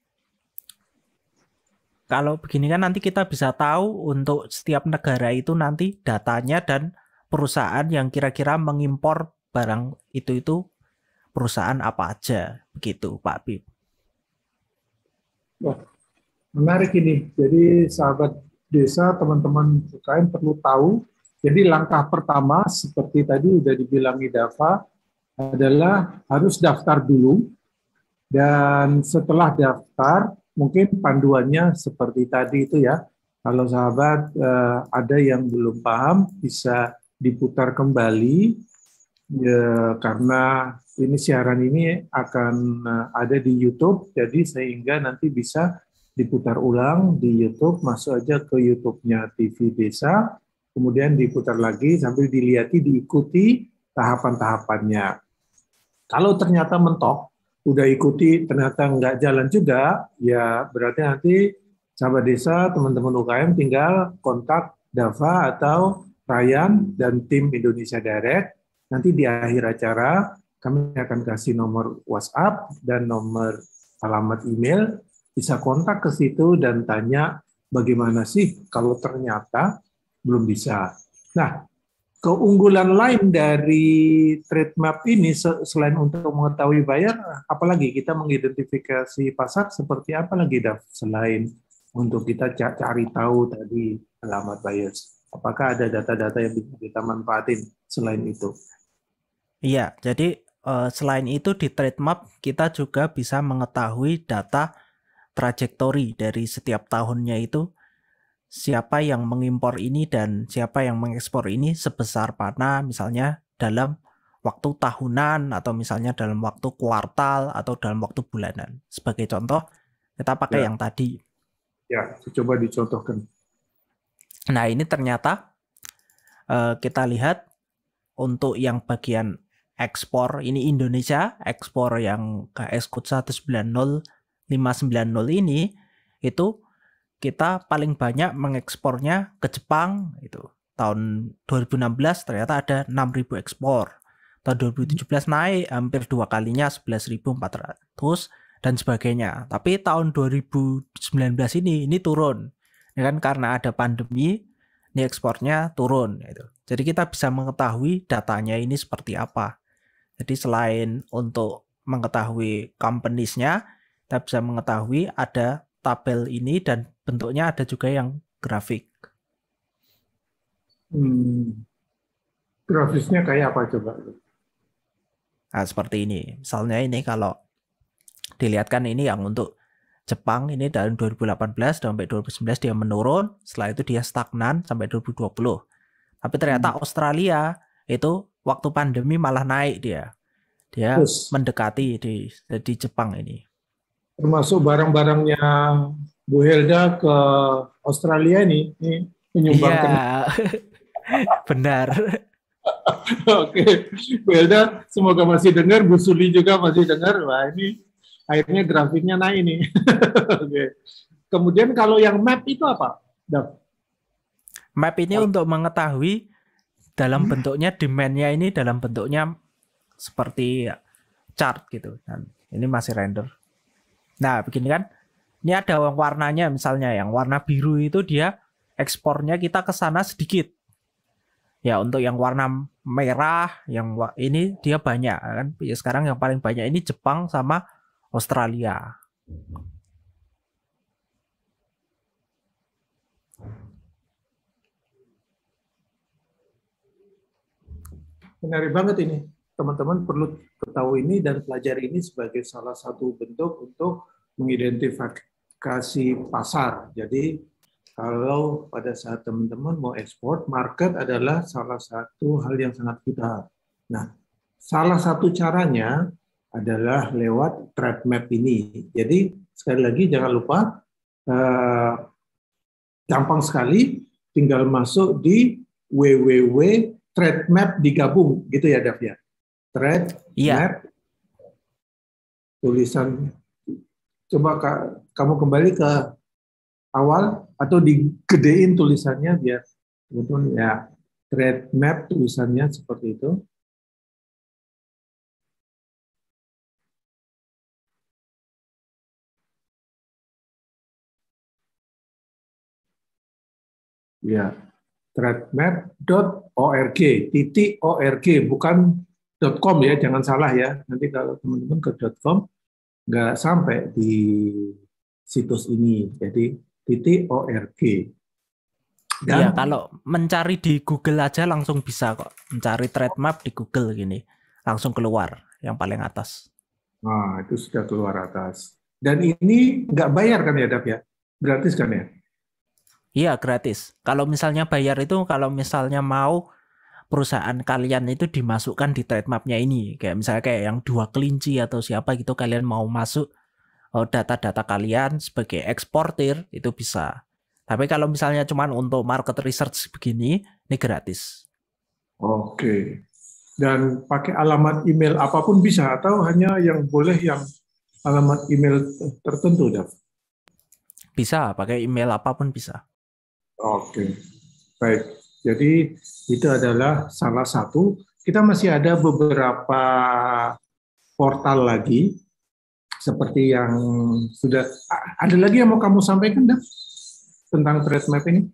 S2: kalau begini kan nanti kita bisa tahu untuk setiap negara itu nanti datanya dan perusahaan yang kira-kira mengimpor barang itu perusahaan apa aja. Begitu Pak Bib.
S1: Wah, menarik ini. Jadi sahabat desa, teman-teman UKM perlu tahu. Jadi langkah pertama seperti tadi udah dibilangi Dava adalah harus daftar dulu. Dan setelah daftar, mungkin panduannya seperti tadi itu ya. Kalau sahabat ada yang belum paham, bisa diputar kembali ya, karena ini siaran ini akan ada di YouTube, jadi sehingga nanti bisa diputar ulang di YouTube. Masuk aja ke YouTube-nya TV Desa, kemudian diputar lagi sambil diikuti tahapan-tahapannya. Kalau ternyata mentok, udah ikuti ternyata nggak jalan juga, ya berarti nanti sahabat desa, teman-teman UKM tinggal kontak Dava atau Ryan dan tim Indonesia Direct. Nanti di akhir acara kami akan kasih nomor WhatsApp dan nomor alamat email, bisa kontak ke situ dan tanya bagaimana sih kalau ternyata belum bisa. Nah, keunggulan lain dari trade map ini selain untuk mengetahui buyer, apalagi kita mengidentifikasi pasar seperti apa lagi, Dav, selain untuk kita cari tahu tadi alamat buyers. Apakah ada data-data yang bisa kita manfaatin selain itu?
S2: Iya, jadi selain itu di trade map kita juga bisa mengetahui data trajektori dari setiap tahunnya itu. Siapa yang mengimpor ini dan siapa yang mengekspor ini sebesar mana, misalnya dalam waktu tahunan atau misalnya dalam waktu kuartal atau dalam waktu bulanan. Sebagai contoh, kita pakai yang tadi.
S1: Ya, coba dicontohkan.
S2: Nah, ini ternyata kita lihat untuk yang bagian ekspor, ini Indonesia, ekspor yang KS Code 190590 ini, itu kita paling banyak mengekspornya ke Jepang itu. Tahun 2016 ternyata ada 6.000 ekspor. Tahun 2017 naik hampir 2 kalinya 11.400 dan sebagainya. Tapi tahun 2019 ini turun. Ya kan, karena ada pandemi, ini ekspornya turun gitu. Jadi kita bisa mengetahui datanya ini seperti apa. Jadi selain untuk mengetahui companies-nya, kita bisa mengetahui ada tabel ini dan bentuknya ada juga yang grafik.
S1: Grafisnya kayak apa coba?
S2: Nah, seperti ini. Misalnya ini kalau dilihatkan ini yang untuk Jepang ini dari 2018 sampai 2019 dia menurun, setelah itu dia stagnan sampai 2020. Tapi ternyata Australia itu waktu pandemi malah naik dia. Dia mendekati di Jepang ini.
S1: Termasuk barang-barangnya Bu Helda ke Australia ini menyumbangkan.
S2: Iya, benar.
S1: Oke, Bu Elda, semoga masih dengar, Bu Suli juga masih dengar. Wah, ini akhirnya grafiknya naik nih. Oke. Kemudian kalau yang map itu apa, Dav?
S2: Map ini untuk mengetahui dalam bentuknya demand-nya ini dalam bentuknya seperti chart gitu. Dan ini masih render. Nah, begini kan. Ini ada warnanya, misalnya yang warna biru itu dia ekspornya kita ke sana sedikit. Ya, untuk yang warna merah, yang ini dia banyak kan. Ya, sekarang yang paling banyak ini Jepang sama Australia.
S1: Menarik banget ini. Teman-teman perlu ketahui ini dan pelajari ini sebagai salah satu bentuk untuk mengidentifikasi pasar. Jadi kalau pada saat teman-teman mau ekspor, market adalah salah satu hal yang sangat vital. Nah, salah satu caranya adalah lewat trade map ini. Jadi sekali lagi jangan lupa, gampang sekali, tinggal masuk di www.trademap digabung, gitu ya Dav ya. Trade map, tulisan. Coba kamu kembali ke awal atau digedein tulisannya biar teman-teman ya, trade map tulisannya seperti itu. Ya, trademap.org, .org, bukan .com ya, jangan salah ya. Nanti kalau teman-teman ke .com nggak sampai di situs ini, jadi .org.
S2: Dan kalau mencari di Google aja langsung bisa kok, mencari trade map di Google gini, langsung keluar yang paling atas.
S1: Nah, itu sudah keluar atas. Dan ini nggak bayar kan ya, Dav ya? Gratis kan ya?
S2: Iya, gratis. Kalau misalnya bayar itu, kalau misalnya mau perusahaan kalian itu dimasukkan di trade map-nya ini, kayak misalnya kayak yang 2 Kelinci atau siapa gitu, kalian mau masuk data-data kalian sebagai eksportir itu bisa. Tapi kalau misalnya cuman untuk market research begini, ini gratis.
S1: Oke. Dan pakai alamat email apapun bisa atau hanya yang boleh yang alamat email tertentu, Dav?
S2: Bisa, pakai email apapun bisa.
S1: Oke. Baik. Jadi itu adalah salah satu. Kita masih ada beberapa portal lagi seperti yang sudah ada lagi yang mau kamu sampaikan, Dav, tentang trade map ini?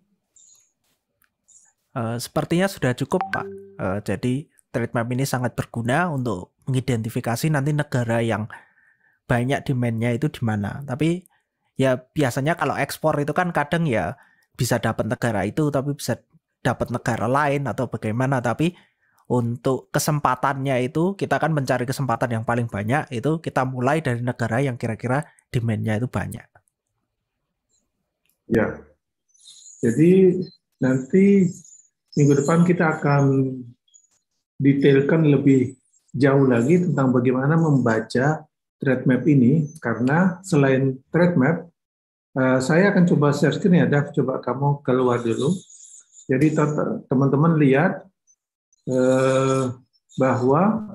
S2: Sepertinya sudah cukup, Pak. Jadi trade map ini sangat berguna untuk mengidentifikasi nanti negara yang banyak demand-nya itu di mana. Tapi ya biasanya kalau ekspor itu kan kadang ya bisa dapat negara itu, tapi bisa dapat negara lain atau bagaimana. Tapi untuk kesempatannya itu kita kan mencari kesempatan yang paling banyak, itu kita mulai dari negara yang kira-kira demand-nya itu banyak.
S1: Ya, jadi nanti minggu depan kita akan detailkan lebih jauh lagi tentang bagaimana membaca trade map ini, karena selain trade map, saya akan coba share screen ya, Dav, coba kamu keluar dulu. Jadi teman-teman lihat bahwa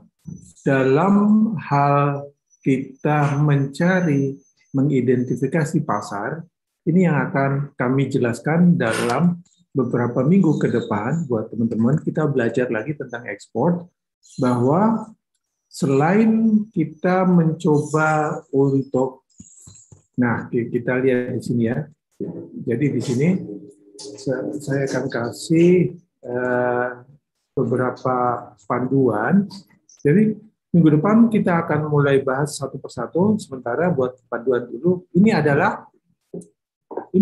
S1: dalam hal kita mencari, mengidentifikasi pasar, ini yang akan kami jelaskan dalam beberapa minggu ke depan buat teman-teman. Kita belajar lagi tentang ekspor, bahwa selain kita mencoba untuk, nah kita lihat di sini ya. Jadi di sini saya akan kasih beberapa panduan. Jadi minggu depan kita akan mulai bahas satu persatu. Sementara buat panduan dulu, ini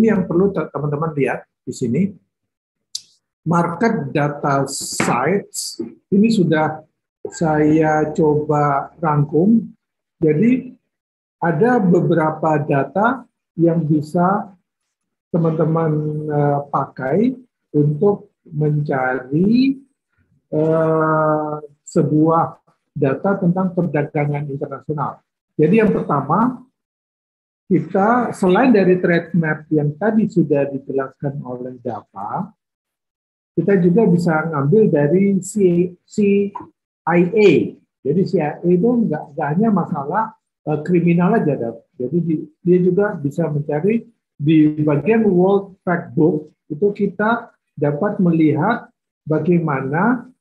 S1: yang perlu teman-teman lihat di sini. Market data sites ini sudah saya coba rangkum. Jadi ada beberapa data yang bisa teman-teman pakai untuk mencari sebuah data tentang perdagangan internasional. Jadi yang pertama, kita selain dari trade map yang tadi sudah dijelaskan oleh Dava, kita juga bisa ngambil dari CIA. Jadi CIA itu nggak hanya masalah kriminal aja, jadi dia juga bisa mencari di bagian World Factbook itu kita dapat melihat bagaimana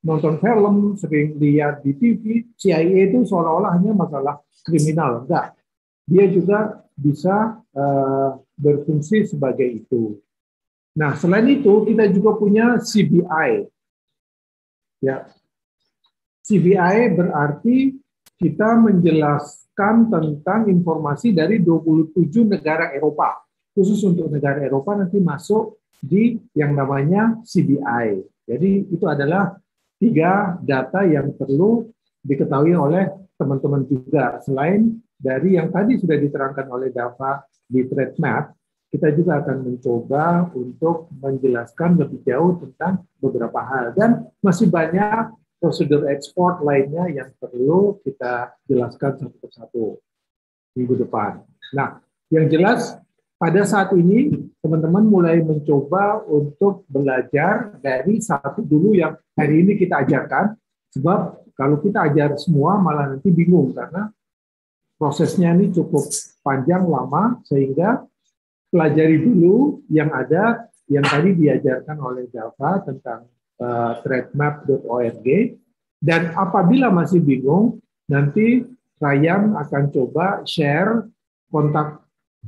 S1: nonton film, sering lihat di TV, CIA itu seolah-olah hanya masalah kriminal. Enggak. Dia juga bisa berfungsi sebagai itu. Nah, selain itu, kita juga punya CBI. Ya. CBI berarti kita menjelaskan tentang informasi dari 27 negara Eropa. Khusus untuk negara Eropa nanti masuk di yang namanya CBI. Jadi itu adalah 3 data yang perlu diketahui oleh teman-teman juga. Selain dari yang tadi sudah diterangkan oleh Dava di Trade Map, kita juga akan mencoba untuk menjelaskan lebih jauh tentang beberapa hal. Dan masih banyak prosedur ekspor lainnya yang perlu kita jelaskan satu persatu minggu depan. Nah, yang jelas pada saat ini teman-teman mulai mencoba untuk belajar dari satu dulu yang hari ini kita ajarkan, sebab kalau kita ajar semua malah nanti bingung karena prosesnya ini cukup panjang lama, sehingga pelajari dulu yang ada yang tadi diajarkan oleh Dava tentang trademap.org, dan apabila masih bingung nanti Ryan akan coba share kontak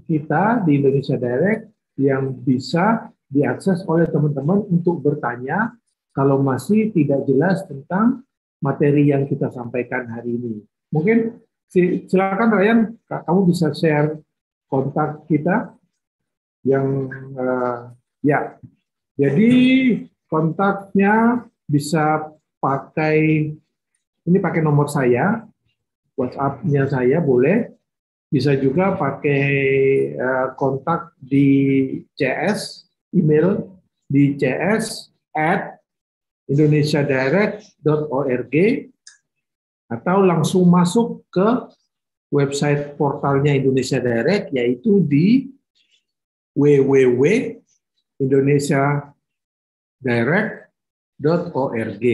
S1: kita di Indonesia Direct yang bisa diakses oleh teman-teman untuk bertanya kalau masih tidak jelas tentang materi yang kita sampaikan hari ini. Mungkin silakan Ryan, kamu bisa share kontak kita yang ya. Jadi kontaknya bisa pakai nomor saya, WhatsApp-nya saya boleh. Bisa juga pakai kontak di CS, email di cs@indonesiadirect.org, atau langsung masuk ke website portalnya Indonesia Direct, yaitu di www.indonesiadirect.org.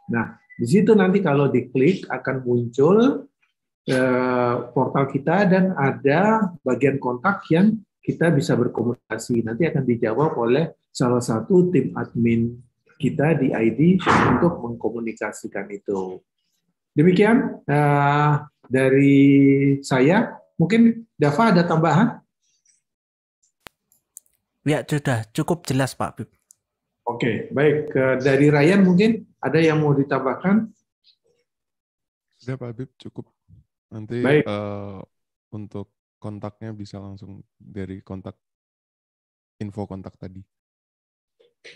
S1: Nah, di situ nanti kalau diklik akan muncul portal kita dan ada bagian kontak yang kita bisa berkomunikasi. Nanti akan dijawab oleh salah satu tim admin kita di ID untuk mengkomunikasikan itu. Demikian dari saya. Mungkin Dava ada tambahan?
S2: Ya, sudah cukup jelas Pak Bib.
S1: Oke, baik. Dari Ryan mungkin ada yang mau ditambahkan?
S3: Sudah Pak Bib, cukup. Nanti untuk kontaknya bisa langsung dari info kontak tadi.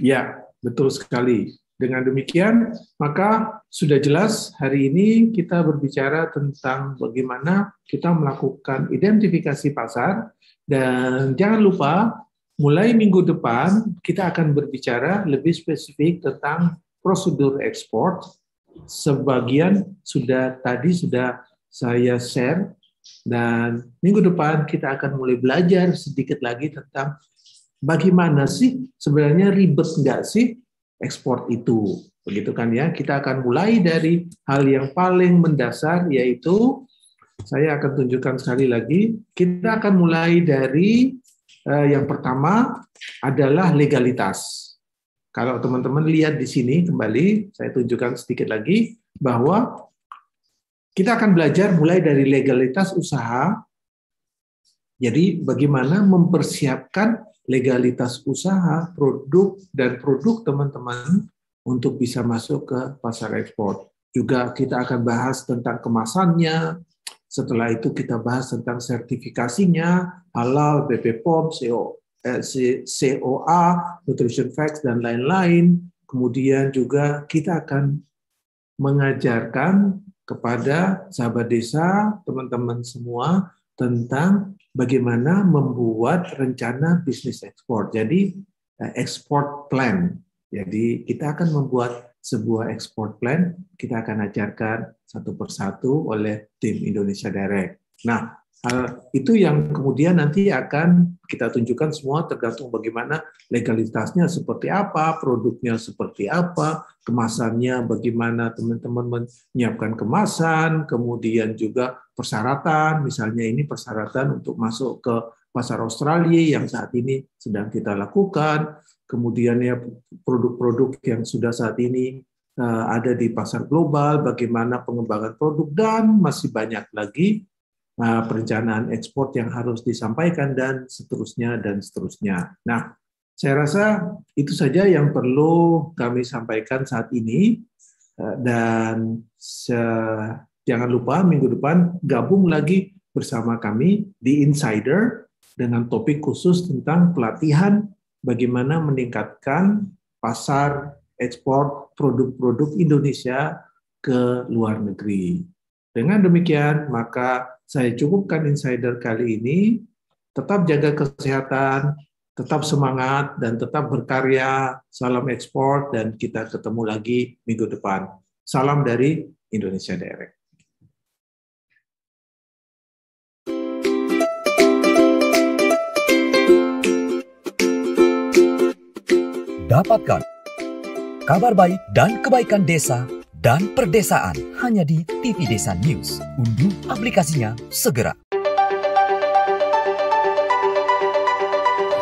S1: Ya, betul sekali. Dengan demikian, maka sudah jelas hari ini kita berbicara tentang bagaimana kita melakukan identifikasi pasar, dan jangan lupa mulai minggu depan kita akan berbicara lebih spesifik tentang prosedur ekspor. Sebagian sudah saya share, dan minggu depan kita akan mulai belajar sedikit lagi tentang bagaimana sih sebenarnya ribet nggak sih ekspor itu, begitu kan ya. Kita akan mulai dari hal yang paling mendasar, yaitu saya akan tunjukkan sekali lagi. Kita akan mulai dari yang pertama adalah legalitas. Kalau teman-teman lihat di sini kembali, saya tunjukkan sedikit lagi bahwa kita akan belajar mulai dari legalitas usaha. Jadi bagaimana mempersiapkan legalitas usaha, produk teman-teman untuk bisa masuk ke pasar ekspor. Juga kita akan bahas tentang kemasannya. Setelah itu kita bahas tentang sertifikasinya, halal, BPOM, COA, Nutrition Facts, dan lain-lain. Kemudian juga kita akan mengajarkan kepada sahabat desa, teman-teman semua, tentang bagaimana membuat rencana bisnis ekspor. Jadi export plan. Jadi kita akan membuat sebuah export plan, kita akan ajarkan satu persatu oleh tim Indonesia Direct. Nah, itu yang kemudian nanti akan kita tunjukkan semua tergantung bagaimana legalitasnya seperti apa, produknya seperti apa, kemasannya bagaimana teman-teman menyiapkan kemasan, kemudian juga persyaratan, misalnya ini persyaratan untuk masuk ke pasar Australia yang saat ini sedang kita lakukan, kemudian ya produk-produk yang sudah saat ini ada di pasar global, bagaimana pengembangan produk, dan masih banyak lagi perencanaan ekspor yang harus disampaikan dan seterusnya dan seterusnya. Nah, saya rasa itu saja yang perlu kami sampaikan saat ini, dan jangan lupa minggu depan gabung lagi bersama kami di Insider dengan topik khusus tentang pelatihan bagaimana meningkatkan pasar ekspor produk-produk Indonesia ke luar negeri. Dengan demikian, maka saya cukupkan Insider kali ini. Tetap jaga kesehatan, tetap semangat, dan tetap berkarya. Salam ekspor, dan kita ketemu lagi minggu depan. Salam dari Indonesia Direct.
S4: Dapatkan kabar baik dan kebaikan desa dan perdesaan hanya di TV Desa News. Unduh aplikasinya segera.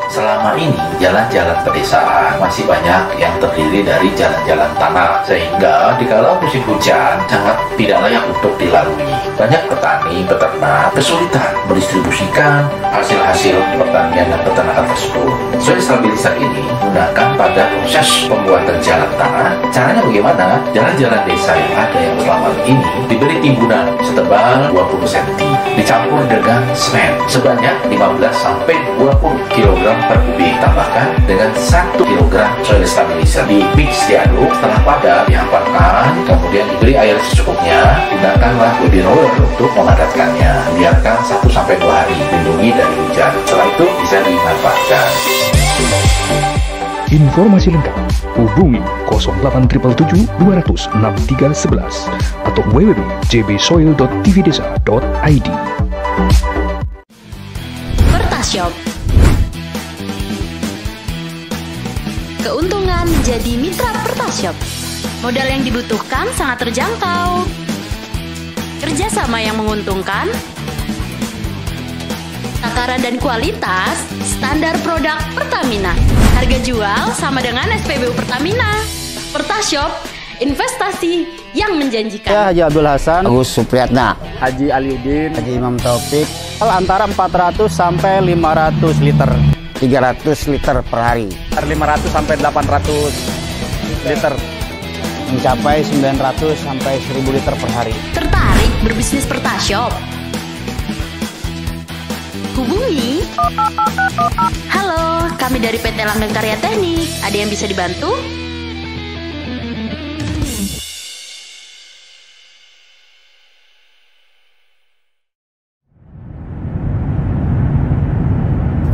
S5: Selama ini, jalan-jalan pedesaan masih banyak yang terdiri dari jalan-jalan tanah, sehingga dikala musim hujan sangat tidak layak untuk dilalui. Banyak petani, peternak kesulitan mendistribusikan hasil-hasil pertanian dan peternakan tersebut. Soil stabilizer ini menggunakan pada proses pembuatan jalan tanah. Caranya bagaimana? Jalan-jalan desa yang ada yang selama ini diberi timbunan setebal 20 cm, dicampur dengan semen sebanyak 15-20 kg per kubik, tambahkan dengan 1 kg soil stabilizer, di mix, diaduk, setelah padat dihamparkan, kemudian diberi air secukupnya. Gunakanlah body roller untuk memadatkannya, biarkan 1-2 hari, lindungi dari hujan, setelah itu bisa dimanfaatkan.
S6: Informasi lengkap hubungi 0877 200 6311 atau www.jbsoil.tvdesa.id.
S7: Pertashop. Keuntungan menjadi mitra Pertashop. Modal yang dibutuhkan sangat terjangkau. Kerjasama yang menguntungkan. Takaran dan kualitas standar produk Pertamina. Harga jual sama dengan SPBU Pertamina. Pertashop, investasi yang menjanjikan.
S8: Ya, Haji Abdul Hasan,
S9: Agus Supriyatna,
S8: Haji Aliuddin,
S9: Haji Imam Taufik,
S8: antara 400 sampai 500 liter.
S9: 300 liter per hari.
S8: 500 sampai 800 liter.
S9: Mencapai 900 sampai 1000 liter per hari.
S7: Tertarik berbisnis Pertashop? Hubungi. Halo, kami dari PT Langgeng Karya Teknik. Ada yang bisa dibantu?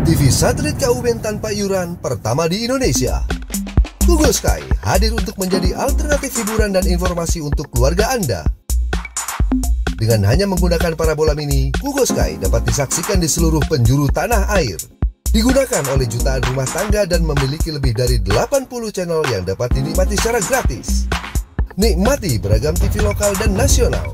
S10: TV satelit KUBN tanpa iuran pertama di Indonesia. Google Sky hadir untuk menjadi alternatif hiburan dan informasi untuk keluarga Anda. Dengan hanya menggunakan parabola mini, Google Sky dapat disaksikan di seluruh penjuru tanah air. Digunakan oleh jutaan rumah tangga dan memiliki lebih dari 80 channel yang dapat dinikmati secara gratis. Nikmati beragam TV lokal dan nasional.